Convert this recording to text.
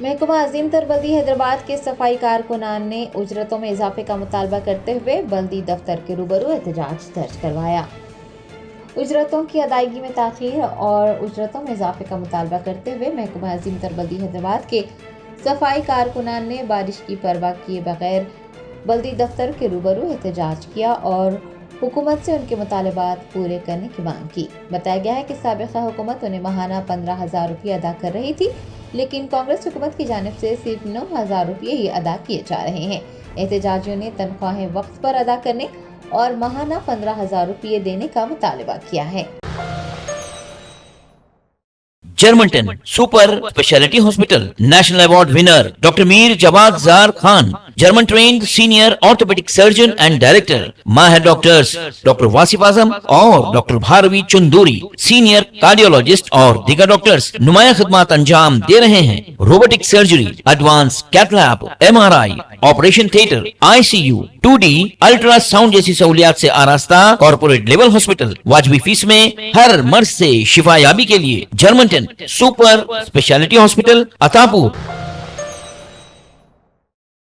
محکمہ عظیم تر بلدی حیدرآباد کے صفائی کارکنان نے اجرتوں میں اضافے کا مطالبہ کرتے ہوئے بلدی دفتر کے روبرو احتجاج درج کروایا۔ اجرتوں کی ادائیگی میں تاخیر اور اجرتوں میں اضافے کا مطالبہ کرتے ہوئے محکمہ عظیم تر بلدی حیدرآباد کے صفائی کارکنان نے بارش کی پرواہ کیے بغیر بلدی دفتر کے روبرو احتجاج کیا اور حکومت سے ان کے مطالبات پورے کرنے کی مانگ کی۔ بتایا گیا ہے کہ سابقہ حکومت انہیں ماہانہ 15,000 روپے ادا کر رہی تھی، لیکن کانگریس حکومت کی جانب سے صرف 9,000 روپے ہی ادا کیے جا رہے ہیں۔ احتجاجیوں نے تنخواہیں وقت پر ادا کرنے اور ماہانہ 15,000 روپے دینے کا مطالبہ کیا ہے۔ Germanten super speciality hospital national award winner doctor Mir Jawad Zar Khan, German trained senior orthopaedic surgeon and director, ماہر ڈاکٹرز ڈاکٹر واصف اعظم اور doctor Bharavi Chanduri, senior cardiologist اور دیگر ڈاکٹرز نمایاں خدمات انجام دے رہے ہیں۔ Robotic surgery, advance cath lab, MRI، operation theatre, ICU، 2D ultrasound جیسی سہولیات سے آراستہ کارپوریٹ لیول ہاسپٹل، واجبی فیس میں ہر مرض سے شفا یابی کے لیے جرمنٹن سپر اسپیشلٹی ہاسپٹل، عطاپور۔